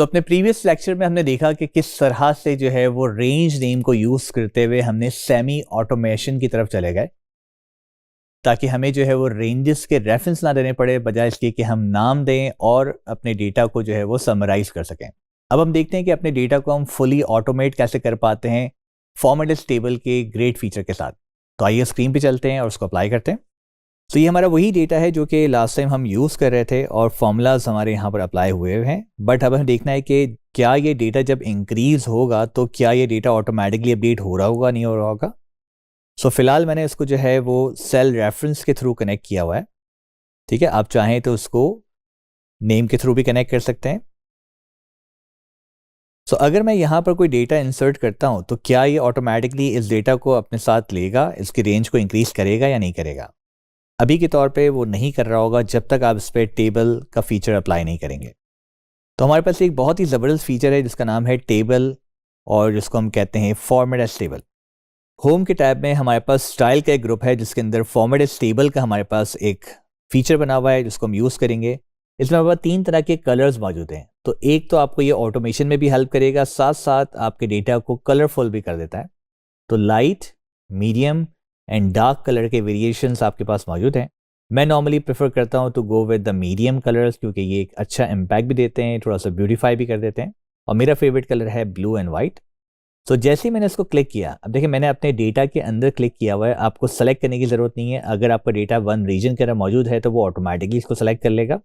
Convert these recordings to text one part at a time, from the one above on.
अपने previous lecture में हमने देखा कि किस तरह से जो है वो रेंज नेम को यूज़ करते हुए हमने सेमी ऑटोमेशन की तरफ चले गए, ताकि हमें जो है वो रेंजेस के रेफरेंस ना देने पड़े, बजाय इसके कि हम नाम दें और अपने डेटा को जो है वो समराइज कर सकें। अब हम देखते हैं कि अपने डेटा को हम फुली ऑटोमेट कैसे कर पाते हैं फॉर्मेटेड टेबल के ग्रेट फीचर के साथ। तो आइए स्क्रीन पे चलते हैं और उसको अप्लाई करते हैं। तो ये हमारा वही डेटा है जो कि लास्ट टाइम हम यूज़ कर रहे थे और फॉर्मूलाज हमारे यहाँ पर अप्लाई हुए हैं, बट अब हमें देखना है कि क्या ये डेटा जब इंक्रीज होगा तो क्या ये डेटा ऑटोमेटिकली अपडेट हो रहा होगा, नहीं हो रहा होगा। सो फिलहाल मैंने इसको जो है वो सेल रेफरेंस के थ्रू कनेक्ट किया हुआ है। ठीक है, आप चाहें तो उसको नेम के थ्रू भी कनेक्ट कर सकते हैं। सो अगर मैं यहाँ पर कोई डेटा इंसर्ट करता हूँ तो क्या ये ऑटोमेटिकली इस डेटा को अपने साथ लेगा, इसकी रेंज को इंक्रीज करेगा या नहीं करेगा। अभी के तौर पे वो नहीं कर रहा होगा जब तक आप इस पर टेबल का फीचर अप्लाई नहीं करेंगे। तो हमारे पास एक बहुत ही ज़बरदस्त फीचर है जिसका नाम है टेबल, और जिसको हम कहते हैं फॉर्मेट एज टेबल। होम के टैब में हमारे पास स्टाइल का एक ग्रुप है जिसके अंदर फॉर्मेट एज टेबल का हमारे पास एक फीचर बना हुआ है जिसको हम यूज़ करेंगे। इसमें हमारे पास 3 तरह के कलर्स मौजूद हैं। तो एक तो आपको ये ऑटोमेशन में भी हेल्प करेगा, साथ साथ आपके डेटा को कलरफुल भी कर देता है। तो light, medium and dark colour के वेरिएशंस आपके पास मौजूद हैं। मैं नॉर्मली प्रेफर करता हूं to go with the medium colours, क्योंकि ये एक अच्छा इम्पैक्ट भी देते हैं, थोड़ा सा ब्यूटीफाई भी कर देते हैं। और मेरा फेवरेट कलर है ब्लू एंड वाइट। तो जैसे ही मैंने इसको क्लिक किया, अब देखिए मैंने अपने डेटा के अंदर क्लिक किया हुआ है। आपको सेलेक्ट करने की ज़रूरत नहीं है। अगर आपका डेटा वन रीजन के अंदर मौजूद है तो वो ऑटोमेटिकली इसको सेलेक्ट कर लेगा,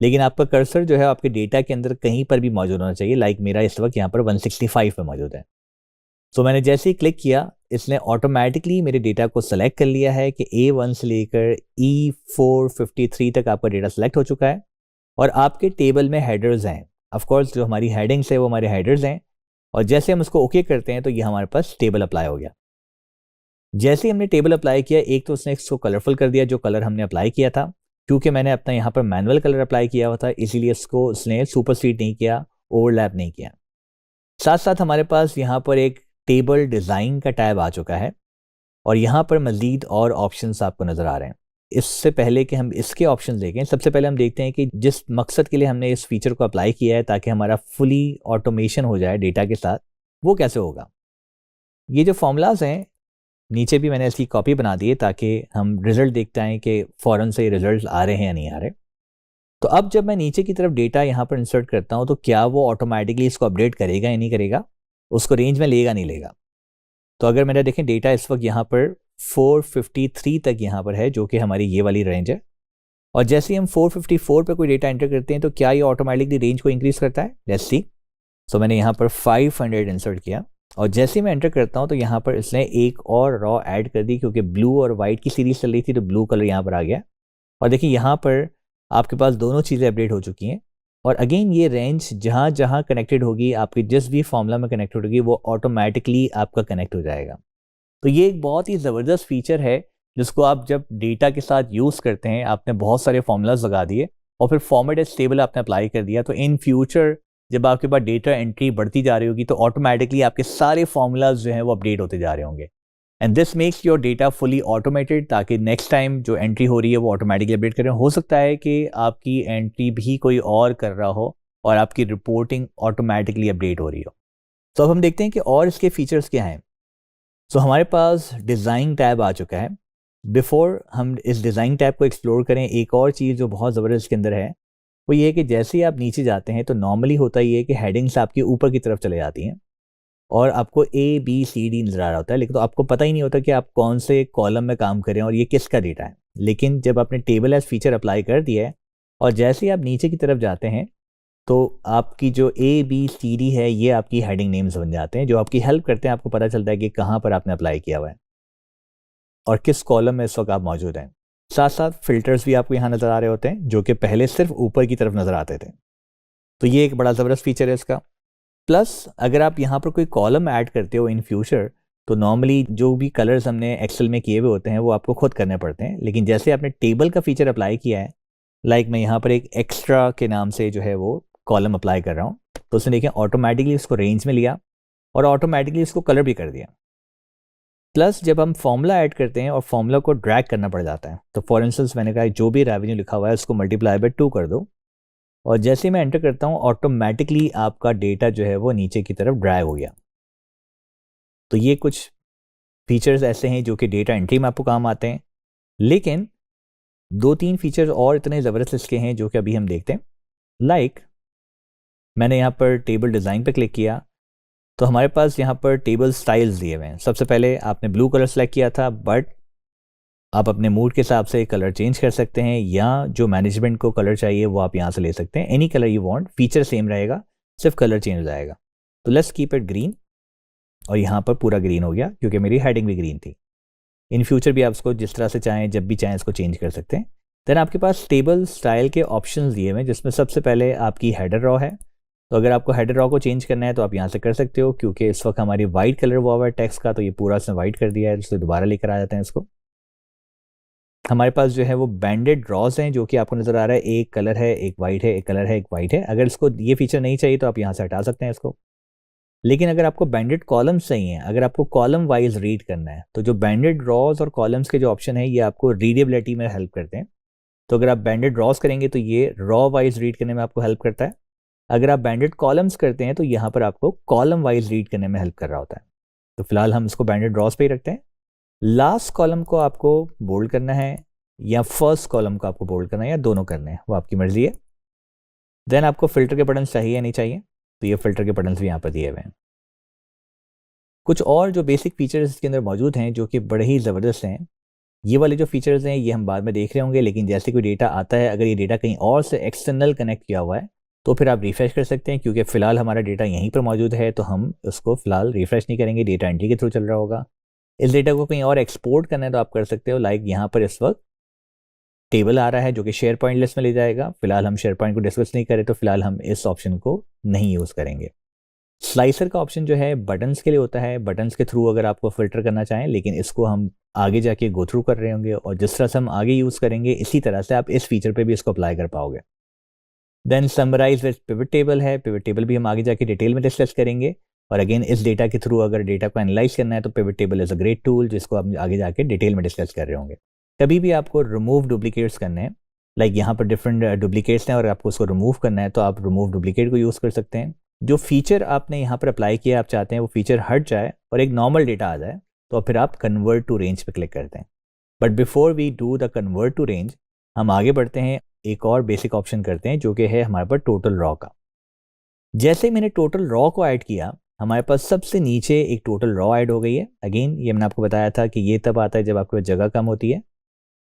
लेकिन आपका कर्सर जो है आपके डेटा के अंदर कहीं पर भी मौजूद होना चाहिए। लाइक मेरा इस वक्त यहाँ पर 165 पे मौजूद है। तो मैंने जैसे ही क्लिक किया, इसने ऑटोमेटिकली मेरे डेटा को सेलेक्ट कर लिया है कि A1 से लेकर E453 तक आपका डेटा सेलेक्ट हो चुका है। और आपके टेबल में हेडर्स हैं, ऑफ कोर्स जो हमारी हेडिंग्स है वो हमारे हेडर्स हैं। और जैसे हम उसको ओके करते हैं तो ये हमारे पास टेबल अप्लाई हो गया। जैसे ही हमने टेबल अप्लाई किया, एक तो उसने इसको कलरफुल कर दिया जो कलर हमने अप्लाई किया था, क्योंकि मैंने अपना यहाँ पर मैनुअल कलर अप्लाई किया हुआ था, इसीलिए इसको उसने सुपरसीड नहीं किया, ओवरलैप नहीं किया। साथ साथ हमारे पास यहाँ पर एक टेबल डिज़ाइन का टैब आ चुका है और यहाँ पर मज़ीद और ऑप्शंस आपको नज़र आ रहे हैं। इससे पहले कि हम इसके ऑप्शंस देखें, सबसे पहले हम देखते हैं कि जिस मकसद के लिए हमने इस फीचर को अप्लाई किया है ताकि हमारा फुली ऑटोमेशन हो जाए डेटा के साथ, वो कैसे होगा। ये जो फॉर्मूलाज हैं, नीचे भी मैंने इसकी कॉपी बना दी है ताकि हम रिजल्ट देखते हैं कि फ़ौरन से रिजल्ट आ रहे हैं या नहीं आ रहे। तो अब जब मैं नीचे की तरफ डेटा यहाँ पर इंसर्ट करता हूँ तो क्या वो ऑटोमेटिकली इसको अपडेट करेगा या नहीं करेगा, उसको रेंज में लेगा नहीं लेगा। तो अगर मेरा देखें डेटा इस वक्त यहाँ पर 453 तक यहाँ पर है, जो कि हमारी ये वाली रेंज है। और जैसे ही हम 454 पे कोई डेटा एंटर करते हैं तो क्या ये ऑटोमेटिकली रेंज को इंक्रीज करता है, लेट्स सी। सो मैंने यहाँ पर 500 इंसर्ट किया और जैसे ही मैं एंटर करता हूँ तो यहाँ पर इसने एक और रॉ ऐड कर दी, क्योंकि ब्लू और वाइट की सीरीज चल रही थी तो ब्लू कलर यहाँ पर आ गया। और देखिए यहाँ पर आपके पास दोनों चीज़ें अपडेट हो चुकी हैं। और अगेन ये रेंज जहाँ जहाँ कनेक्टेड होगी, आपकी जिस भी फॉर्मूला में कनेक्टेड होगी, वो ऑटोमेटिकली आपका कनेक्ट हो जाएगा। तो ये एक बहुत ही ज़बरदस्त फीचर है जिसको आप जब डेटा के साथ यूज़ करते हैं, आपने बहुत सारे फॉर्मूलाज लगा दिए और फिर फॉर्मेट एज टेबल आपने अप्लाई कर दिया, तो इन फ्यूचर जब आपके पास डेटा एंट्री बढ़ती जा रही होगी तो ऑटोमेटिकली आपके सारे फॉर्मूलाज जो हैं वो अपडेट होते जा रहे होंगे। And this makes your data fully automated, ताकि नेक्स्ट टाइम जो एंट्री हो रही है वो ऑटोमेटिकली अपडेट करें। हो सकता है कि आपकी एंट्री भी कोई और कर रहा हो और आपकी रिपोर्टिंग ऑटोमेटिकली अपडेट हो रही हो। तो अब हम देखते हैं कि और इसके फीचर्स क्या हैं। सो हमारे पास डिज़ाइन टैब आ चुका है। बिफोर हम इस डिज़ाइन टैब को एक्सप्लोर करें, एक और चीज़ जो बहुत ज़बरदस्त इसके अंदर है वो ये है कि जैसे ही आप नीचे जाते हैं तो नॉर्मली होता ही है कि हेडिंग्स आपकी ऊपर की तरफ चले जाती हैं और आपको ABCD नज़र आ रहा होता है, लेकिन तो आपको पता ही नहीं होता कि आप कौन से कॉलम में काम कर रहे हैं और ये किसका डेटा है। लेकिन जब आपने टेबल एज फीचर अप्लाई कर दिया है और जैसे ही आप नीचे की तरफ जाते हैं तो आपकी जो ABCD है ये आपकी हेडिंग नेम्स बन जाते हैं, जो आपकी हेल्प करते हैं। आपको पता चलता है कि कहाँ पर आपने अप्लाई किया हुआ है और किस कॉलम में इस वक्त आप मौजूद हैं। साथ साथ फिल्टर्स भी आपको यहाँ नज़र आ रहे होते हैं, जो कि पहले सिर्फ ऊपर की तरफ नज़र आते थे। तो ये एक बड़ा ज़बरदस्त फीचर है इसका। प्लस अगर आप यहाँ पर कोई कॉलम ऐड करते हो इन फ्यूचर, तो नॉर्मली जो भी कलर्स हमने एक्सेल में किए हुए होते हैं वो आपको खुद करने पड़ते हैं, लेकिन जैसे आपने टेबल का फीचर अप्लाई किया है, लाइक मैं यहाँ पर एक एक्स्ट्रा के नाम से जो है वो कॉलम अप्लाई कर रहा हूँ, तो उसने देखें ऑटोमेटिकली उसको रेंज में लिया और ऑटोमेटिकली इसको कलर भी कर दिया। प्लस जब हम फॉर्मूला ऐड करते हैं और फॉर्मूला को ड्रैग करना पड़ जाता है, तो फॉर इंस्टेंस मैंने कहा जो भी रेवेन्यू लिखा हुआ है उसको मल्टीप्लाई बाय 2 कर दो और जैसे मैं एंटर करता हूँ ऑटोमेटिकली आपका डेटा जो है वो नीचे की तरफ ड्रैग हो गया। तो ये कुछ फीचर्स ऐसे हैं जो कि डेटा एंट्री में आपको काम आते हैं, लेकिन 2-3 फीचर्स और इतने ज़बरदस्त इसके हैं जो कि अभी हम देखते हैं। लाइक मैंने यहाँ पर टेबल डिज़ाइन पे क्लिक किया तो हमारे पास यहाँ पर टेबल स्टाइल्स दिए हुए हैं। सबसे पहले आपने ब्लू कलर सेलेक्ट किया था, बट आप अपने मूड के हिसाब से कलर चेंज कर सकते हैं, या जो मैनेजमेंट को कलर चाहिए वो आप यहाँ से ले सकते हैं। Any colour you want, feature same रहेगा, सिर्फ कलर चेंज हो जाएगा। तो लेट्स कीप इट ग्रीन, और यहाँ पर पूरा ग्रीन हो गया क्योंकि मेरी हेडिंग भी ग्रीन थी। इन फ्यूचर भी आप इसको जिस तरह से चाहें, जब भी चाहें इसको चेंज कर सकते हैं। देन आपके पास टेबल स्टाइल के ऑप्शंस दिए हुए हैं, जिसमें सबसे पहले आपकी हेडर रॉ है। तो अगर आपको हेडर रॉ को चेंज करना है तो आप यहाँ से कर सकते हो, क्योंकि इस वक्त हमारी वाइट कलर हुआ हुआ है टेक्स्ट का, तो ये पूरा इसने वाइट कर दिया है, इसलिए दोबारा लेकर आ जाते हैं इसको। हमारे पास जो है वो बैंडेड रॉज हैं जो कि आपको नज़र आ रहा है, एक कलर है, एक वाइट है, एक कलर है, एक वाइट है। अगर इसको ये फीचर नहीं चाहिए तो आप यहाँ से हटा सकते हैं इसको। लेकिन अगर आपको बैंडेड कॉलम्स चाहिए, अगर आपको कॉलम वाइज रीड करना है, तो जो बैंडेड रॉज और कॉलम्स के जो ऑप्शन है ये आपको रीडेबिलिटी में हेल्प करते हैं। तो अगर आप बैंडेड रॉज करेंगे तो ये रॉ वाइज रीड करने में आपको हेल्प करता है। अगर आप बैंडेड कॉलम्स करते हैं तो यहाँ पर आपको कॉलम वाइज रीड करने में हेल्प कर रहा होता है। तो फिलहाल हम इसको बैंडेड रॉज पे ही रखते हैं। लास्ट कॉलम को आपको बोल्ड करना है या फर्स्ट कॉलम को आपको बोल्ड करना है, या दोनों करने हैं, वो आपकी मर्जी है। देन आपको फिल्टर के बटन चाहिए या नहीं चाहिए, तो ये फिल्टर के बटन भी यहाँ पर दिए हुए हैं। कुछ और जो बेसिक फीचर्स इसके अंदर मौजूद हैं जो कि बड़े ही ज़बरदस्त हैं। ये वाले जो फीचर्स हैं ये हम बाद में देख रहे होंगे, लेकिन जैसे कोई डेटा आता है, अगर ये डेटा कहीं और से एक्सटर्नल कनेक्ट किया हुआ है तो फिर आप रिफ्रेश कर सकते हैं, क्योंकि फ़िलहाल हमारा डेटा यहीं पर मौजूद है, तो हम उसको फ़िलहाल रिफ्रेश नहीं करेंगे, डेटा एंट्री के थ्रू चल रहा होगा। इस डेटा को कहीं और एक्सपोर्ट करना है तो आप कर सकते हो। लाइक यहाँ पर इस वक्त टेबल आ रहा है जो कि शेयर पॉइंट लिस्ट में ले जाएगा। फिलहाल हम शेयर पॉइंट को डिस्कस नहीं करें, तो फिलहाल हम इस ऑप्शन को नहीं यूज़ करेंगे। स्लाइसर का ऑप्शन जो है बटन्स के लिए होता है, बटन्स के थ्रू अगर आपको फिल्टर करना चाहें, लेकिन इसको हम आगे जाके गो थ्रू कर रहे होंगे, और जिस तरह से हम आगे यूज़ करेंगे इसी तरह से आप इस फीचर पे भी इसको अप्लाई कर पाओगे। Then summarise with pivot table है, पिवट टेबल भी हम आगे जाके डिटेल में डिस्कस करेंगे। और अगेन इस डेटा के थ्रू अगर डेटा को एनालाइज करना है तो pivot table is a great tool, जिसको आप आगे जाके डिटेल में डिस्कस कर रहे होंगे। कभी भी आपको रिमूव डुप्लीकेट्स करने हैं, लाइक यहाँ पर डिफरेंट डुप्लीकेट्स हैं और आपको उसको रिमूव करना है, तो आप रिमूव डुप्लीकेट को यूज़ कर सकते हैं। जो फीचर आपने यहाँ पर अप्लाई किया, आप चाहते हैं वो फीचर हट जाए और एक नॉर्मल डेटा आ जाए, तो फिर आप कन्वर्ट टू रेंज पे क्लिक करते हैं। But before we do the convert to range, हम आगे बढ़ते हैं, एक और बेसिक ऑप्शन करते हैं जो कि है हमारे पास टोटल रॉ का। जैसे मैंने टोटल रॉ को ऐड किया, हमारे पास सबसे नीचे एक टोटल रॉ ऐड हो गई है। अगेन ये मैंने आपको बताया था कि ये तब आता है जब आपके पास जगह कम होती है।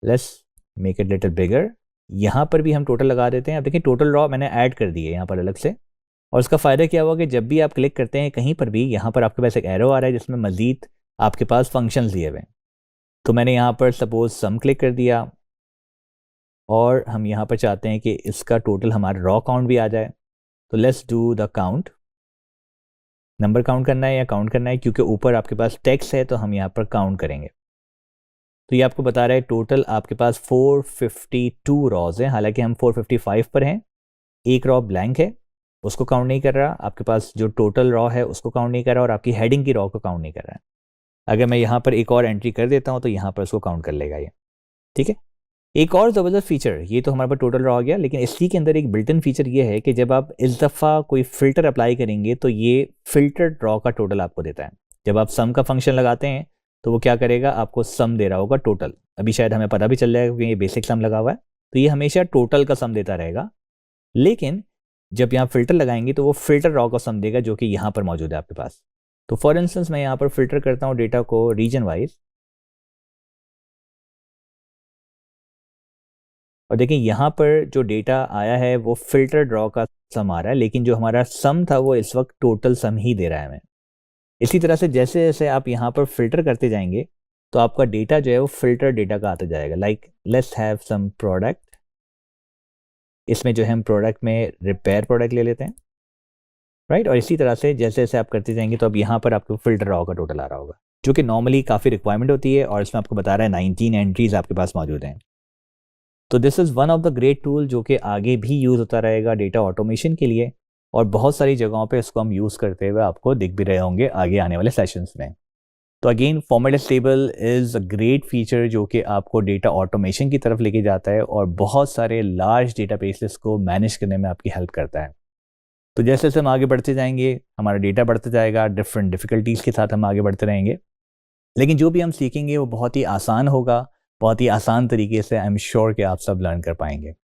Let's make it little bigger. यहाँ पर भी हम टोटल लगा देते हैं। अब देखिए टोटल रॉ मैंने ऐड कर दी है यहाँ पर अलग से, और इसका फ़ायदा क्या हुआ कि जब भी आप क्लिक करते हैं कहीं पर भी, यहाँ पर आपके पास एक एरो आ रहा है जिसमें मज़ीद आपके पास फंक्शंस दिए हुए हैं। तो मैंने यहाँ पर सपोज सम क्लिक कर दिया, और हम यहाँ पर चाहते हैं कि इसका टोटल हमारा रॉ काउंट भी आ जाए। तो let's do the count. Number count करना है या काउंट करना है, क्योंकि ऊपर आपके पास टेक्स्ट है तो हम यहाँ पर काउंट करेंगे। तो ये आपको बता रहा है टोटल आपके पास 452 रॉज हैं, हालांकि हम 455 पर हैं। एक रॉ ब्लैंक है, उसको काउंट नहीं कर रहा। आपके पास जो टोटल रॉ है उसको काउंट नहीं कर रहा, और आपकी हेडिंग की रॉ को काउंट नहीं कर रहा है। अगर मैं यहाँ पर एक और एंट्री कर देता हूँ तो यहाँ पर उसको काउंट कर लेगा ये, ठीक है। एक और ज़बरदस्त फीचर, ये तो हमारे पास टोटल रॉ आ गया, लेकिन इसी के अंदर एक बिल्ट इन फीचर ये है कि जब आप इस दफ़ा कोई फ़िल्टर अप्लाई करेंगे तो ये फ़िल्टर्ड रॉ का टोटल आपको देता है। जब आप सम का फंक्शन लगाते हैं तो वो क्या करेगा, आपको सम दे रहा होगा टोटल। अभी शायद हमें पता भी चल जाएगा क्योंकि ये बेसिक सम लगा हुआ है, तो ये हमेशा टोटल का सम देता रहेगा। लेकिन जब यहाँ फ़िल्टर लगाएंगे तो वो फ़िल्टर रॉ का सम देगा जो कि यहाँ पर मौजूद है आपके पास। तो फॉर इंस्टेंस मैं यहाँ पर फ़िल्टर करता हूँ डेटा को रीजन वाइज, और देखिए यहाँ पर जो डेटा आया है वो फ़िल्टर्ड रॉ का सम आ रहा है, लेकिन जो हमारा सम था वो इस वक्त टोटल सम ही दे रहा है हमें। इसी तरह से जैसे जैसे आप यहाँ पर फ़िल्टर करते जाएंगे तो आपका डेटा जो है वो फ़िल्टर डेटा का आता जाएगा। Like let's have some product, इसमें जो है हम प्रोडक्ट में रिपेयर प्रोडक्ट ले लेते हैं, राइट। और इसी तरह से जैसे जैसे आप करते जाएंगे तो अब यहाँ पर आपको फ़िल्टर रॉ का टोटल आ रहा होगा, जो कि नॉर्मली काफ़ी रिक्वायरमेंट होती है, और इसमें आपको बता रहा है 19 एंट्रीज आपके पास मौजूद हैं। तो this is one of the great tool जो कि आगे भी यूज़ होता रहेगा डेटा ऑटोमेशन के लिए, और बहुत सारी जगहों पे इसको हम यूज़ करते हुए आपको दिख भी रहे होंगे आगे आने वाले सेशंस में। तो again formatless table is a great feature जो कि आपको डेटा ऑटोमेशन की तरफ लेके जाता है और बहुत सारे लार्ज डेटाबेसेस को मैनेज करने में आपकी हेल्प करता है। तो जैसे जैसे हम आगे बढ़ते जाएंगे हमारा डेटा बढ़ता जाएगा, डिफरेंट डिफ़िकल्टीज़ के साथ हम आगे बढ़ते रहेंगे, लेकिन जो भी हम सीखेंगे वो बहुत ही आसान होगा, बहुत ही आसान तरीके से आई एम श्योर कि आप सब लर्न कर पाएंगे।